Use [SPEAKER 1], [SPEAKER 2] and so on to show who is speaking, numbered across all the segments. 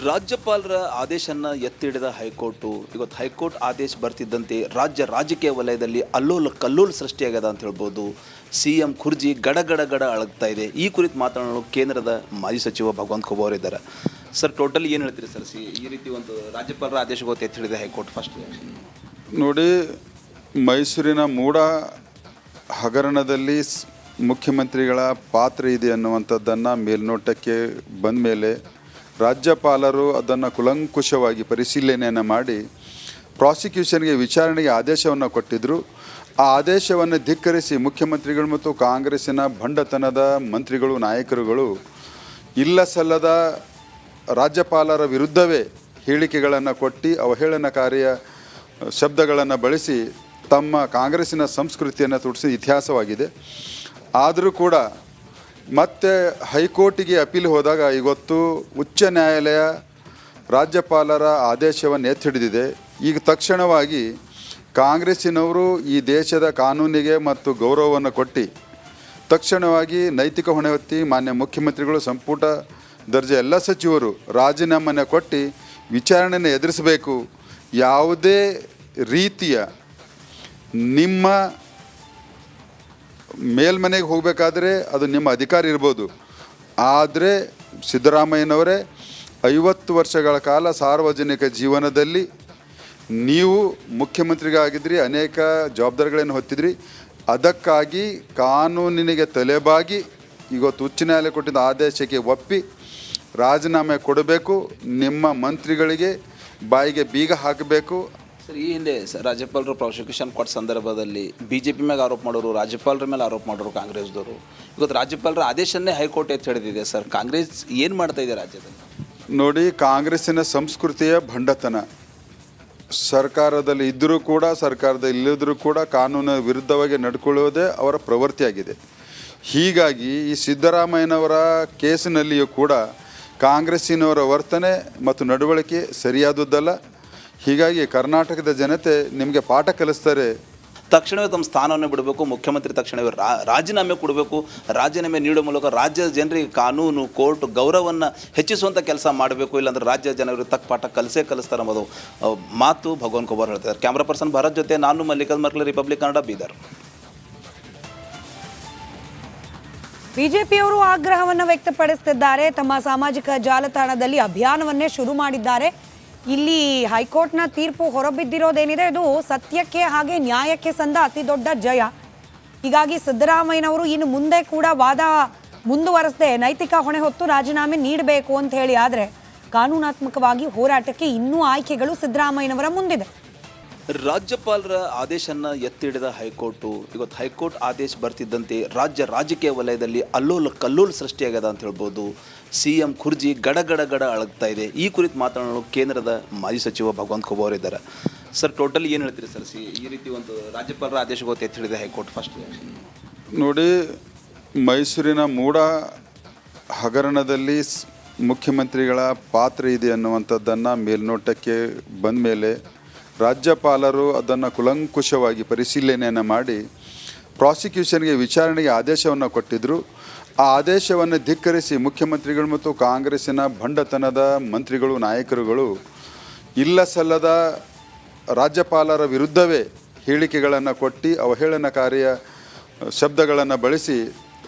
[SPEAKER 1] ರಾಜ್ಯಪಾಲರ ಆದೇಶನ ಎತ್ತಿಡಿದ ಹೈಕೋರ್ಟು ಇವತ್ತು ಹೈಕೋರ್ಟ್ ಆದೇಶ ಬರ್ತಿದ್ದಂತೆ ರಾಜಕೀಯ ವಲಯದಲ್ಲಿ ಕಲ್ಲೋಲ ಸೃಷ್ಟಿಯಾಗ್ಯದ ಅಂತ ಹೇಳ್ಬೋದು. CM ಖುರ್ಜಿ ಗಡ ಅಳಗ್ತಾ ಇದೆ. ಈ ಕುರಿತು ಮಾತನಾಡಲು ಕೇಂದ್ರದ ಮಾಜಿ ಸಚಿವ ಭಗವಂತ ಖೂಬಾ ಅವರಿದ್ದಾರೆ. ಸರ್, ಟೋಟಲಿ ಏನು ಹೇಳ್ತೀರಿ ಸರ್? ಈ ರೀತಿ ಒಂದು ರಾಜ್ಯಪಾಲರ ಆದೇಶಕ್ಕೆ ಎತ್ತಿ ಹಿಡಿದ ಹೈಕೋರ್ಟ್ ಫಸ್ಟ್
[SPEAKER 2] ನೋಡಿ, ಮೈಸೂರಿನ ಮೂಡ ಹಗರಣದಲ್ಲಿ ಮುಖ್ಯಮಂತ್ರಿಗಳ ಪಾತ್ರ ಇದೆ ಅನ್ನುವಂಥದ್ದನ್ನು ಮೇಲ್ನೋಟಕ್ಕೆ ಬಂದ ಮೇಲೆ ರಾಜ್ಯಪಾಲರು ಅದನ್ನು ಕುಲಂಕುಷವಾಗಿ ಪರಿಶೀಲನೆಯನ್ನು ಮಾಡಿ ಪ್ರಾಸಿಕ್ಯೂಷನ್ಗೆ ವಿಚಾರಣೆಗೆ ಆದೇಶವನ್ನು ಕೊಟ್ಟಿದ್ದರು. ಆ ಆದೇಶವನ್ನು ಧಿಕ್ಕರಿಸಿ ಮುಖ್ಯಮಂತ್ರಿಗಳು ಮತ್ತು ಕಾಂಗ್ರೆಸ್ಸಿನ ಭಂಡತನದ ಮಂತ್ರಿಗಳು, ನಾಯಕರುಗಳು ಇಲ್ಲ ಸಲ್ಲದ ರಾಜ್ಯಪಾಲರ ವಿರುದ್ಧವೇ ಹೇಳಿಕೆಗಳನ್ನು ಕೊಟ್ಟು ಅವಹೇಳನಕಾರಿಯ ಶಬ್ದಗಳನ್ನು ಬಳಸಿ ತಮ್ಮ ಕಾಂಗ್ರೆಸ್ಸಿನ ಸಂಸ್ಕೃತಿಯನ್ನು ತುಡಿಸಿದ ಇತಿಹಾಸವಾಗಿದೆ. ಆದರೂ ಕೂಡ ಮತ್ತೆ ಹೈಕೋರ್ಟಿಗೆ ಅಪೀಲ್ ಹೋದಾಗ ಇವತ್ತು ಉಚ್ಚ ನ್ಯಾಯಾಲಯ ರಾಜ್ಯಪಾಲರ ಆದೇಶವನ್ನು ಎತ್ತಿಹಿಡಿದಿದೆ. ಈಗ ತಕ್ಷಣವಾಗಿ ಕಾಂಗ್ರೆಸ್ಸಿನವರು ಈ ದೇಶದ ಕಾನೂನಿಗೆ ಮತ್ತು ಗೌರವವನ್ನು ಕೊಟ್ಟು ತಕ್ಷಣವಾಗಿ ನೈತಿಕ ಹೊಣೆ ಹೊತ್ತಿ ಮಾನ್ಯ ಮುಖ್ಯಮಂತ್ರಿಗಳು, ಸಂಪುಟ ದರ್ಜೆ ಎಲ್ಲ ಸಚಿವರು ರಾಜೀನಾಮೆಯನ್ನು ಕೊಟ್ಟು ವಿಚಾರಣೆಯನ್ನು ಎದುರಿಸಬೇಕು. ಯಾವುದೇ ರೀತಿಯ ನಿಮ್ಮ ಮೇಲ್ಮನೆಗೆ ಹೋಗಬೇಕಾದ್ರೆ ಅದು ನಿಮ್ಮ ಅಧಿಕಾರ ಇರ್ಬೋದು, ಆದರೆ ಸಿದ್ದರಾಮಯ್ಯನವರೇ 50 ವರ್ಷಗಳ ಕಾಲ ಸಾರ್ವಜನಿಕ ಜೀವನದಲ್ಲಿ ನೀವು ಮುಖ್ಯಮಂತ್ರಿಗಾಗಿದ್ರಿ, ಅನೇಕ ಜವಾಬ್ದಾರಿಗಳನ್ನು ಹೊತ್ತಿದ್ರಿ. ಅದಕ್ಕಾಗಿ ಕಾನೂನಿನಿಗೆ ತಲೆಬಾಗಿ ಇವತ್ತು ಉಚ್ಚ ನ್ಯಾಯಾಲಯ ಕೊಟ್ಟಿದ್ದ ಆದೇಶಕ್ಕೆ ಒಪ್ಪಿ ರಾಜೀನಾಮೆ ಕೊಡಬೇಕು. ನಿಮ್ಮ ಮಂತ್ರಿಗಳಿಗೆ ಬಾಯಿಗೆ ಬೀಗ ಹಾಕಬೇಕು.
[SPEAKER 1] ಸರ್, ಈ ಹಿಂದೆ ರಾಜ್ಯಪಾಲರು ಪ್ರಾಸಿಕ್ಯೂಷನ್ ಕೊಟ್ಟ ಸಂದರ್ಭದಲ್ಲಿ BJP ಮೇಲೆ ಆರೋಪ ಮಾಡೋರು, ರಾಜ್ಯಪಾಲರ ಮೇಲೆ ಆರೋಪ ಮಾಡೋರು ಕಾಂಗ್ರೆಸ್ದವರು. ಇವತ್ತು ರಾಜ್ಯಪಾಲರ ಆದೇಶನ್ನೇ ಹೈಕೋರ್ಟ್ ಎತ್ತಿ ಹಿಡಿದಿದೆ. ಸರ್, ಕಾಂಗ್ರೆಸ್ ಏನು ಮಾಡ್ತಾ ಇದೆ ರಾಜ್ಯದಲ್ಲಿ?
[SPEAKER 2] ನೋಡಿ, ಕಾಂಗ್ರೆಸ್ಸಿನ ಸಂಸ್ಕೃತಿಯ ಭಂಡತನ ಸರ್ಕಾರದಲ್ಲಿ ಇದ್ದರೂ ಕೂಡ, ಸರ್ಕಾರದಲ್ಲಿ ಇಲ್ಲದರೂ ಕೂಡ ಕಾನೂನಿನ ವಿರುದ್ಧವಾಗಿ ನಡ್ಕೊಳ್ಳೋದೇ ಅವರ ಪ್ರವೃತ್ತಿಯಾಗಿದೆ. ಹೀಗಾಗಿ ಈ ಸಿದ್ದರಾಮಯ್ಯನವರ ಕೇಸಿನಲ್ಲಿಯೂ ಕೂಡ ಕಾಂಗ್ರೆಸ್ಸಿನವರ ವರ್ತನೆ ಮತ್ತು ನಡವಳಿಕೆ ಸರಿಯಾದದ್ದಲ್ಲ. ಹೀಗಾಗಿ ಕರ್ನಾಟಕದ ಜನತೆ ನಿಮಗೆ ಪಾಠ ಕಲಿಸ್ತಾರೆ.
[SPEAKER 1] ತಕ್ಷಣವೇ ತಮ್ಮ ಸ್ಥಾನವನ್ನು ಬಿಡಬೇಕು. ಮುಖ್ಯಮಂತ್ರಿ ತಕ್ಷಣವೇ ರಾಜೀನಾಮೆ ಕೊಡಬೇಕು. ರಾಜೀನಾಮೆ ನೀಡುವ ಮೂಲಕ ರಾಜ್ಯದ ಜನರಿಗೆ ಕಾನೂನು, ಕೋರ್ಟ್ ಗೌರವವನ್ನು ಹೆಚ್ಚಿಸುವಂಥ ಕೆಲಸ ಮಾಡಬೇಕು. ಇಲ್ಲಾಂದರೆ ರಾಜ್ಯದ ಜನರಿಗೆ ತಕ್ಕ ಪಾಠ ಕಲಿಸ್ತಾರೆ ಅನ್ನೋದು ಮಾತು ಭಗವಂತ ಖೂಬಾ ಹೇಳ್ತಾರೆ. ಕ್ಯಾಮ್ರಾ ಪರ್ಸನ್ ಭರತ್ ಜೊತೆ ನಾನು ಮಲ್ಲಿಕಾರ್ಜುನ್ ಮರ್ಕಲೆ, ರಿಪಬ್ಲಿಕ್ ಕನ್ನಡ, ಬೀದರ್.
[SPEAKER 3] ಬಿಜೆಪಿಯವರು ಆಗ್ರಹವನ್ನು ವ್ಯಕ್ತಪಡಿಸುತ್ತಿದ್ದಾರೆ. ತಮ್ಮ ಸಾಮಾಜಿಕ ಜಾಲತಾಣದಲ್ಲಿ ಅಭಿಯಾನವನ್ನೇ ಶುರು ಮಾಡಿದ್ದಾರೆ. ಇಲ್ಲಿ ಹೈಕೋರ್ಟ್ನ ತೀರ್ಪು ಹೊರಬಿದ್ದಿರೋದೇನಿದೆ ಇದು ಸತ್ಯಕ್ಕೆ ಹಾಗೆ ನ್ಯಾಯಕ್ಕೆ ಸಂದ ಅತಿ ದೊಡ್ಡ ಜಯ. ಹೀಗಾಗಿ ಸಿದ್ದರಾಮಯ್ಯನವರು ಇನ್ನು ಮುಂದೆ ಕೂಡ ವಾದ ಮುಂದುವರೆಸದೆ ನೈತಿಕ ಹೊಣೆ ಹೊತ್ತು ರಾಜೀನಾಮೆ ನೀಡಬೇಕು ಅಂತ ಹೇಳಿ, ಆದರೆ ಕಾನೂನಾತ್ಮಕವಾಗಿ ಹೋರಾಟಕ್ಕೆ ಇನ್ನೂ ಆಯ್ಕೆಗಳು ಸಿದ್ದರಾಮಯ್ಯನವರ ಮುಂದಿದೆ.
[SPEAKER 1] ರಾಜ್ಯಪಾಲರ ಆದೇಶನ ಎತ್ತಿಡಿದ ಹೈಕೋರ್ಟು ಇವತ್ತು ಹೈಕೋರ್ಟ್ ಆದೇಶ ಬರ್ತಿದ್ದಂತೆ ರಾಜಕೀಯ ವಲಯದಲ್ಲಿ ಕಲ್ಲೋಲ ಸೃಷ್ಟಿಯಾಗ್ಯದ ಅಂತ ಹೇಳ್ಬೋದು. CM ಖುರ್ಜಿ ಗಡ ಅಳಗ್ತಾ ಇದೆ. ಈ ಕುರಿತು ಮಾತನಾಡಲು ಕೇಂದ್ರದ ಮಾಜಿ ಸಚಿವ ಭಗವಂತ ಖೂಬಾ ಅವರಿದ್ದಾರೆ. ಸರ್, ಟೋಟಲಿ ಏನು ಹೇಳ್ತೀರಿ ಸರ್? ಈ ರೀತಿ ಒಂದು ರಾಜ್ಯಪಾಲರ ಆದೇಶಕ್ಕೆ ಎತ್ತಿ ಹಿಡಿದ ಹೈಕೋರ್ಟ್ ಫಸ್ಟ್
[SPEAKER 2] ನೋಡಿ, ಮೈಸೂರಿನ ಮೂಡ ಹಗರಣದಲ್ಲಿ ಮುಖ್ಯಮಂತ್ರಿಗಳ ಪಾತ್ರ ಇದೆ ಅನ್ನುವಂಥದ್ದನ್ನು ಮೇಲ್ನೋಟಕ್ಕೆ ಬಂದ ಮೇಲೆ ರಾಜ್ಯಪಾಲರು ಅದನ್ನು ಕುಲಂಕುಷವಾಗಿ ಪರಿಶೀಲನೆಯನ್ನು ಮಾಡಿ ಪ್ರಾಸಿಕ್ಯೂಷನ್ಗೆ ವಿಚಾರಣೆಗೆ ಆದೇಶವನ್ನು ಕೊಟ್ಟಿದ್ದರು. ಆ ಆದೇಶವನ್ನು ಧಿಕ್ಕರಿಸಿ ಮುಖ್ಯಮಂತ್ರಿಗಳು ಮತ್ತು ಕಾಂಗ್ರೆಸ್ಸಿನ ಭಂಡತನದ ಮಂತ್ರಿಗಳು, ನಾಯಕರುಗಳು ಇಲ್ಲ ಸಲ್ಲದ ರಾಜ್ಯಪಾಲರ ವಿರುದ್ಧವೇ ಹೇಳಿಕೆಗಳನ್ನು ಕೊಟ್ಟು ಅವಹೇಳನಕಾರಿಯ ಶಬ್ದಗಳನ್ನು ಬಳಸಿ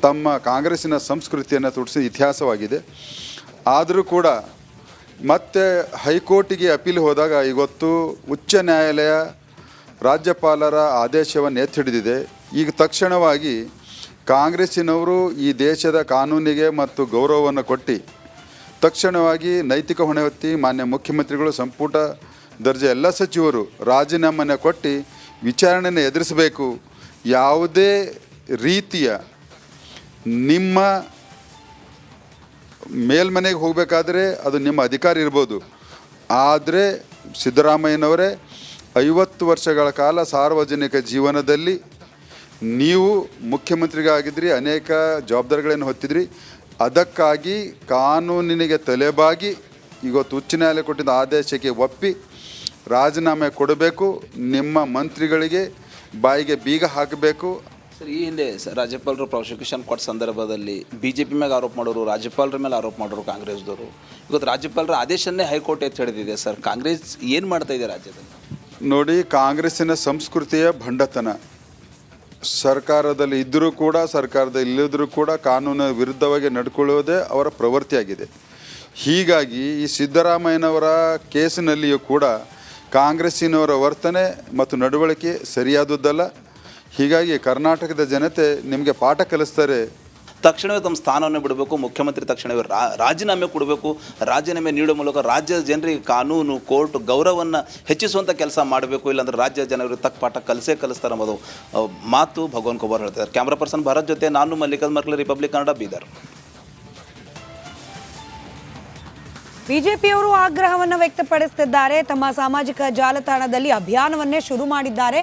[SPEAKER 2] ತಮ್ಮ ಕಾಂಗ್ರೆಸ್ಸಿನ ಸಂಸ್ಕೃತಿಯನ್ನು ತುಡಿಸಿದ ಇತಿಹಾಸವಾಗಿದೆ. ಆದರೂ ಕೂಡ ಮತ್ತೆ ಹೈಕೋರ್ಟಿಗೆ ಅಪೀಲ್ ಹೋದಾಗ ಇವತ್ತು ಉಚ್ಚ ನ್ಯಾಯಾಲಯ ರಾಜ್ಯಪಾಲರ ಆದೇಶವನ್ನು ಎತ್ತಿ ಹಿಡಿದಿದೆ. ಈಗ ತಕ್ಷಣವಾಗಿ ಕಾಂಗ್ರೆಸ್ಸಿನವರು ಈ ದೇಶದ ಕಾನೂನಿಗೆ ಮತ್ತು ಗೌರವವನ್ನು ಕೊಟ್ಟು ತಕ್ಷಣವಾಗಿ ನೈತಿಕ ಹೊಣೆ ಹೊತ್ತಿ ಮಾನ್ಯ ಮುಖ್ಯಮಂತ್ರಿಗಳು, ಸಂಪುಟ ದರ್ಜೆ ಎಲ್ಲ ಸಚಿವರು ರಾಜೀನಾಮೆಯನ್ನು ಕೊಟ್ಟು ವಿಚಾರಣೆಯನ್ನು ಎದುರಿಸಬೇಕು. ಯಾವುದೇ ರೀತಿಯ ನಿಮ್ಮ ಮೇಲ್ಮನೆಗೆ ಹೋಗಬೇಕಾದ್ರೆ ಅದು ನಿಮ್ಮ ಅಧಿಕಾರ ಇರ್ಬೋದು, ಆದರೆ ಸಿದ್ದರಾಮಯ್ಯನವರೇ 50 ವರ್ಷಗಳ ಕಾಲ ಸಾರ್ವಜನಿಕ ಜೀವನದಲ್ಲಿ ನೀವು ಮುಖ್ಯಮಂತ್ರಿಗಾಗಿದ್ರಿ, ಅನೇಕ ಜವಾಬ್ದಾರಿಗಳನ್ನು ಹೊತ್ತಿದ್ರಿ. ಅದಕ್ಕಾಗಿ ಕಾನೂನಿನಿಗೆ ತಲೆಬಾಗಿ ಇವತ್ತು ಉಚ್ಚ ನ್ಯಾಯಾಲಯ ಕೊಟ್ಟಿದ್ದ ಆದೇಶಕ್ಕೆ ಒಪ್ಪಿ ರಾಜೀನಾಮೆ ಕೊಡಬೇಕು. ನಿಮ್ಮ ಮಂತ್ರಿಗಳಿಗೆ ಬಾಯಿಗೆ ಬೀಗ ಹಾಕಬೇಕು.
[SPEAKER 1] ಸರ್ ಈ ಹಿಂದೆ ರಾಜ್ಯಪಾಲರು ಪ್ರಾಸಿಕ್ಯೂಷನ್ ಕೊಟ್ಟ ಸಂದರ್ಭದಲ್ಲಿ BJP ಮೇಲೆ ಆರೋಪ ಮಾಡೋರು, ರಾಜ್ಯಪಾಲರ ಮೇಲೆ ಆರೋಪ ಮಾಡೋರು ಕಾಂಗ್ರೆಸ್ದವರು. ಇವತ್ತು ರಾಜ್ಯಪಾಲರ ಆದೇಶನ್ನೇ ಹೈಕೋರ್ಟ್ ಎತ್ತಿ ಹಿಡಿದಿದೆ ಸರ್. ಕಾಂಗ್ರೆಸ್ ಏನು ಮಾಡ್ತಾ ಇದೆ ರಾಜ್ಯದಲ್ಲಿ?
[SPEAKER 2] ನೋಡಿ, ಕಾಂಗ್ರೆಸ್ಸಿನ ಸಂಸ್ಕೃತಿಯ ಭಂಡತನ. ಸರ್ಕಾರದಲ್ಲಿ ಇದ್ದರೂ ಕೂಡ, ಸರ್ಕಾರದಲ್ಲಿ ಇಲ್ಲದರೂ ಕೂಡ ಕಾನೂನು ವಿರುದ್ಧವಾಗಿ ನಡ್ಕೊಳ್ಳುವುದೇ ಅವರ ಪ್ರವೃತ್ತಿಯಾಗಿದೆ. ಹೀಗಾಗಿ ಈ ಸಿದ್ದರಾಮಯ್ಯನವರ ಕೇಸಿನಲ್ಲಿಯೂ ಕೂಡ ಕಾಂಗ್ರೆಸ್ಸಿನವರ ವರ್ತನೆ ಮತ್ತು ನಡವಳಿಕೆ ಸರಿಯಾದದ್ದಲ್ಲ. ಹೀಗಾಗಿ ಕರ್ನಾಟಕದ ಜನತೆ ನಿಮಗೆ ಪಾಠ ಕಲಿಸ್ತಾರೆ.
[SPEAKER 1] ತಕ್ಷಣವೇ ತಮ್ಮ ಸ್ಥಾನವನ್ನು ಬಿಡಬೇಕು, ಮುಖ್ಯಮಂತ್ರಿ ತಕ್ಷಣವೇ ರಾಜೀನಾಮೆ ಕೊಡಬೇಕು. ರಾಜೀನಾಮೆ ನೀಡುವ ಮೂಲಕ ರಾಜ್ಯದ ಜನರಿಗೆ ಕಾನೂನು, ಕೋರ್ಟ್ ಗೌರವವನ್ನು ಹೆಚ್ಚಿಸುವಂಥ ಕೆಲಸ ಮಾಡಬೇಕು. ಇಲ್ಲಾಂದ್ರೆ ರಾಜ್ಯ ಜನರಿಗೆ ತಕ್ಕ ಪಾಠ ಕಲಿಸ್ತಾರೆ ಅನ್ನೋದು ಮಾತು ಭಗವಾನ್ ಖೋಬಾರ್ ಹೇಳ್ತಾರೆ. ಕ್ಯಾಮ್ರಾ ಪರ್ಸನ್ ಭರತ್ ಜೊತೆ ನಾನು ಮಲ್ಲಿಕಾರ್ಜುನ್ ಮರ್ಕಲೆ, ರಿಪಬ್ಲಿಕ್ ಕನ್ನಡ, ಬೀದರ್.
[SPEAKER 3] ಬಿಜೆಪಿಯವರು ಆಗ್ರಹವನ್ನು ವ್ಯಕ್ತಪಡಿಸುತ್ತಿದ್ದಾರೆ. ತಮ್ಮ ಸಾಮಾಜಿಕ ಜಾಲತಾಣದಲ್ಲಿ ಅಭಿಯಾನವನ್ನೇ ಶುರು ಮಾಡಿದ್ದಾರೆ.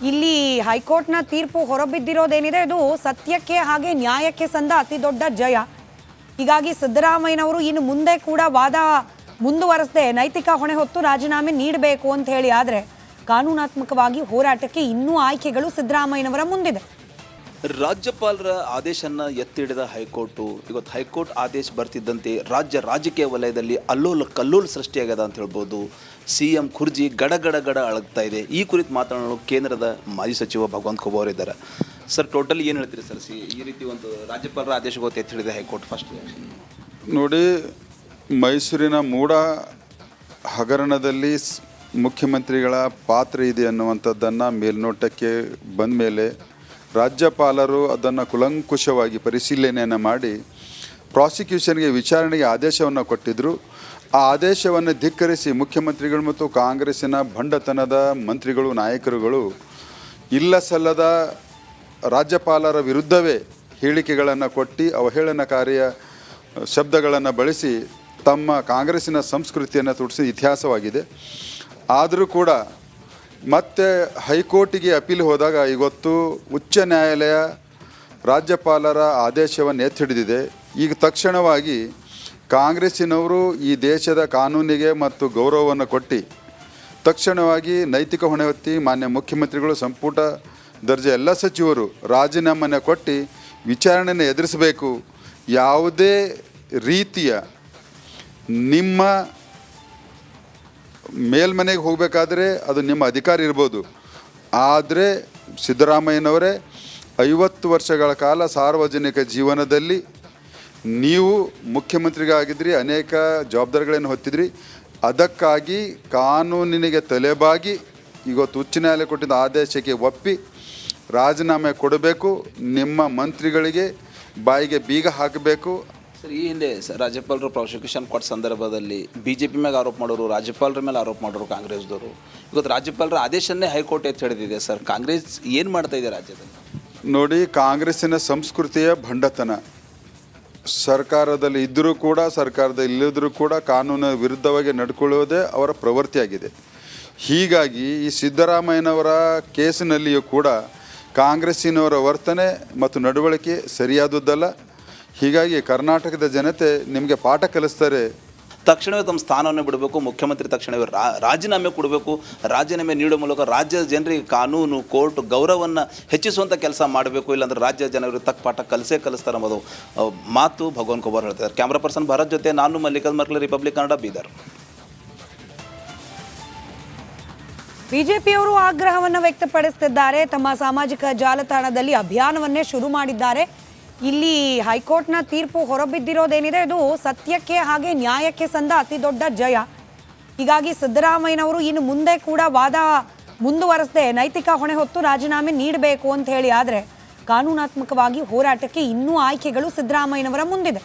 [SPEAKER 3] ಇಲ್ಲಿ ಹೈಕೋರ್ಟ್ನ ತೀರ್ಪು ಹೊರಬಿದ್ದಿರೋದೇನಿದೆ ಇದು ಸತ್ಯಕ್ಕೆ ಹಾಗೆ ನ್ಯಾಯಕ್ಕೆ ಸಂದ ಅತಿ ದೊಡ್ಡ ಜಯ. ಹೀಗಾಗಿ ಸಿದ್ದರಾಮಯ್ಯನವರು ಇನ್ನು ಮುಂದೆ ಕೂಡ ವಾದ ಮುಂದುವರೆಸದೆ ನೈತಿಕ ಹೊಣೆ ಹೊತ್ತು ರಾಜೀನಾಮೆ ನೀಡಬೇಕು ಅಂತ ಹೇಳಿ, ಆದರೆ ಕಾನೂನಾತ್ಮಕವಾಗಿ ಹೋರಾಟಕ್ಕೆ ಇನ್ನೂ ಆಯ್ಕೆಗಳು ಸಿದ್ದರಾಮಯ್ಯನವರ ಮುಂದಿದೆ.
[SPEAKER 1] ರಾಜ್ಯಪಾಲರ ಆದೇಶನ ಎತ್ತಿಡಿದ ಹೈಕೋರ್ಟು, ಇವತ್ತು ಹೈಕೋರ್ಟ್ ಆದೇಶ ಬರ್ತಿದ್ದಂತೆ ರಾಜಕೀಯ ವಲಯದಲ್ಲಿ ಕಲ್ಲೋಲ ಸೃಷ್ಟಿಯಾಗ್ಯದ ಅಂತ ಹೇಳ್ಬೋದು. CM ಖುರ್ಜಿ ಗಡ ಅಳಗ್ತಾ ಇದೆ. ಈ ಕುರಿತು ಮಾತನಾಡಲು ಕೇಂದ್ರದ ಮಾಜಿ ಸಚಿವ ಭಗವಂತ ಖೋಬಾ ಇದ್ದಾರೆ. ಸರ್, ಟೋಟಲಿ ಏನು ಹೇಳ್ತೀರಿ ಸರ್? ಈ ರೀತಿ ಒಂದು ರಾಜ್ಯಪಾಲರ ಆದೇಶಕ್ಕೆ ಎತ್ತಿ ಹಿಡಿದ ಹೈಕೋರ್ಟ್ ಫಸ್ಟ್
[SPEAKER 2] ನೋಡಿ, ಮೈಸೂರಿನ ಮೂಡ ಹಗರಣದಲ್ಲಿ ಮುಖ್ಯಮಂತ್ರಿಗಳ ಪಾತ್ರ ಇದೆ ಅನ್ನುವಂಥದ್ದನ್ನು ಮೇಲ್ನೋಟಕ್ಕೆ ಬಂದ ಮೇಲೆ ರಾಜ್ಯಪಾಲರು ಅದನ್ನು ಕುಲಂಕುಷವಾಗಿ ಪರಿಶೀಲನೆಯನ್ನು ಮಾಡಿ ಪ್ರಾಸಿಕ್ಯೂಷನ್ಗೆ ವಿಚಾರಣೆಗೆ ಆದೇಶವನ್ನು ಕೊಟ್ಟಿದ್ದರು. ಆ ಆದೇಶವನ್ನು ಧಿಕ್ಕರಿಸಿ ಮುಖ್ಯಮಂತ್ರಿಗಳು ಮತ್ತು ಕಾಂಗ್ರೆಸ್ಸಿನ ಭಂಡತನದ ಮಂತ್ರಿಗಳು, ನಾಯಕರುಗಳು ಇಲ್ಲ ಸಲ್ಲದ ರಾಜ್ಯಪಾಲರ ವಿರುದ್ಧವೇ ಹೇಳಿಕೆಗಳನ್ನು ಕೊಟ್ಟು ಅವಹೇಳನಕಾರಿಯ ಶಬ್ದಗಳನ್ನು ಬಳಸಿ ತಮ್ಮ ಕಾಂಗ್ರೆಸ್ಸಿನ ಸಂಸ್ಕೃತಿಯನ್ನು ತುಡಿಸಿದ ಇತಿಹಾಸವಾಗಿದೆ. ಆದರೂ ಕೂಡ ಮತ್ತೆ ಹೈಕೋರ್ಟಿಗೆ ಅಪೀಲ್ ಹೋದಾಗ ಇವತ್ತು ಉಚ್ಚ ನ್ಯಾಯಾಲಯ ರಾಜ್ಯಪಾಲರ ಆದೇಶವನ್ನು ಎತ್ತಿ ಹಿಡಿದಿದೆ. ಈಗ ತಕ್ಷಣವಾಗಿ ಕಾಂಗ್ರೆಸ್ಸಿನವರು ಈ ದೇಶದ ಕಾನೂನಿಗೆ ಮತ್ತು ಗೌರವವನ್ನು ಕೊಟ್ಟು ತಕ್ಷಣವಾಗಿ ನೈತಿಕ ಹೊಣೆ ಹೊತ್ತಿ ಮಾನ್ಯ ಮುಖ್ಯಮಂತ್ರಿಗಳು, ಸಂಪುಟ ದರ್ಜೆ ಎಲ್ಲ ಸಚಿವರು ರಾಜೀನಾಮೆಯನ್ನು ಕೊಟ್ಟು ವಿಚಾರಣೆಯನ್ನು ಎದುರಿಸಬೇಕು. ಯಾವುದೇ ರೀತಿಯ ನಿಮ್ಮ ಮೇಲ್ಮನೆಗೆ ಹೋಗಬೇಕಾದ್ರೆ ಅದು ನಿಮ್ಮ ಅಧಿಕಾರ ಇರ್ಬೋದು, ಆದರೆ ಸಿದ್ದರಾಮಯ್ಯನವರೇ 50 ವರ್ಷಗಳ ಕಾಲ ಸಾರ್ವಜನಿಕ ಜೀವನದಲ್ಲಿ ನೀವು ಮುಖ್ಯಮಂತ್ರಿಗಾಗಿದ್ರಿ, ಅನೇಕ ಜವಾಬ್ದಾರಿಗಳನ್ನು ಹೊತ್ತಿದ್ರಿ. ಅದಕ್ಕಾಗಿ ಕಾನೂನಿನಿಗೆ ತಲೆಬಾಗಿ ಇವತ್ತು ಉಚ್ಚ ನ್ಯಾಯಾಲಯ ಕೊಟ್ಟಿದ್ದ ಆದೇಶಕ್ಕೆ ಒಪ್ಪಿ ರಾಜೀನಾಮೆ ಕೊಡಬೇಕು. ನಿಮ್ಮ ಮಂತ್ರಿಗಳಿಗೆ ಬಾಯಿಗೆ ಬೀಗ ಹಾಕಬೇಕು.
[SPEAKER 1] ಸರ್, ಈ ಹಿಂದೆ ರಾಜ್ಯಪಾಲರು ಪ್ರಾಸಿಕ್ಯೂಷನ್ ಕೊಟ್ಟ ಸಂದರ್ಭದಲ್ಲಿ BJP ಮೇಲೆ ಆರೋಪ ಮಾಡೋರು, ರಾಜ್ಯಪಾಲರ ಮೇಲೆ ಆರೋಪ ಮಾಡೋರು ಕಾಂಗ್ರೆಸ್ದವರು. ಇವತ್ತು ರಾಜ್ಯಪಾಲರ ಆದೇಶನ್ನೇ ಹೈಕೋರ್ಟ್ ಎತ್ತಿ ಹಿಡಿದಿದೆ ಸರ್. ಕಾಂಗ್ರೆಸ್ ಏನು ಮಾಡ್ತಾ ಇದೆ ರಾಜ್ಯದಲ್ಲಿ?
[SPEAKER 2] ನೋಡಿ, ಕಾಂಗ್ರೆಸ್ಸಿನ ಸಂಸ್ಕೃತಿಯ ಭಂಡತನ. ಸರ್ಕಾರದಲ್ಲಿ ಇದ್ದರೂ ಕೂಡ, ಸರ್ಕಾರದಲ್ಲಿ ಇಲ್ಲದರೂ ಕೂಡ ಕಾನೂನು ವಿರುದ್ಧವಾಗಿ ನಡ್ಕೊಳ್ಳುವುದೇ ಅವರ ಪ್ರವೃತ್ತಿಯಾಗಿದೆ. ಹೀಗಾಗಿ ಈ ಸಿದ್ದರಾಮಯ್ಯನವರ ಕೇಸಿನಲ್ಲಿಯೂ ಕೂಡ ಕಾಂಗ್ರೆಸ್ಸಿನವರ ವರ್ತನೆ ಮತ್ತು ನಡವಳಿಕೆ ಸರಿಯಾದದ್ದಲ್ಲ. ಹೀಗಾಗಿ ಕರ್ನಾಟಕದ ಜನತೆ ನಿಮಗೆ ಪಾಠ ಕಲಿಸ್ತಾರೆ.
[SPEAKER 1] ತಕ್ಷಣವೇ ತಮ್ಮ ಸ್ಥಾನವನ್ನು ಬಿಡಬೇಕು, ಮುಖ್ಯಮಂತ್ರಿ ತಕ್ಷಣವೇ ರಾಜೀನಾಮೆ ಕೊಡಬೇಕು. ರಾಜೀನಾಮೆ ನೀಡುವ ಮೂಲಕ ರಾಜ್ಯದ ಜನರಿಗೆ ಕಾನೂನು, ಕೋರ್ಟ್ ಗೌರವವನ್ನು ಹೆಚ್ಚಿಸುವಂಥ ಕೆಲಸ ಮಾಡಬೇಕು. ಇಲ್ಲಾಂದ್ರೆ ರಾಜ್ಯ ಜನರಿಗೆ ತಕ್ಕ ಪಾಠ ಕಲಿಸ್ತಾರೆ ಅನ್ನೋದು ಮಾತು ಭಗವಾನ್ ಖೋಬಾರ್ ಹೇಳ್ತಾರೆ. ಕ್ಯಾಮ್ರಾ ಪರ್ಸನ್ ಭರತ್ ಜೊತೆ ನಾನು ಮಲ್ಲಿಕಾರ್ಜುನ್ ಮರ್ಕಲೆ, ರಿಪಬ್ಲಿಕ್ ಕನ್ನಡ, ಬೀದರ್.
[SPEAKER 3] ಬಿಜೆಪಿಯವರು ಆಗ್ರಹವನ್ನು ವ್ಯಕ್ತಪಡಿಸುತ್ತಿದ್ದಾರೆ. ತಮ್ಮ ಸಾಮಾಜಿಕ ಜಾಲತಾಣದಲ್ಲಿ ಅಭಿಯಾನವನ್ನೇ ಶುರು ಮಾಡಿದ್ದಾರೆ. ಇಲ್ಲಿ ಹೈಕೋರ್ಟ್ನ ತೀರ್ಪು ಹೊರಬಿದ್ದಿರೋದೇನಿದೆ ಇದು ಸತ್ಯಕ್ಕೆ ಹಾಗೆ ನ್ಯಾಯಕ್ಕೆ ಸಂದ ಅತಿ ದೊಡ್ಡ ಜಯ. ಹೀಗಾಗಿ ಸಿದ್ದರಾಮಯ್ಯನವರು ಇನ್ನು ಮುಂದೆ ಕೂಡ ವಾದ ಮುಂದುವರೆಸದೆ ನೈತಿಕ ಹೊಣೆ ಹೊತ್ತು ರಾಜೀನಾಮೆ ನೀಡಬೇಕು ಅಂತ ಹೇಳಿ, ಆದರೆ ಕಾನೂನಾತ್ಮಕವಾಗಿ ಹೋರಾಟಕ್ಕೆ ಇನ್ನೂ ಆಯ್ಕೆಗಳು ಸಿದ್ದರಾಮಯ್ಯನವರ ಮುಂದಿದೆ.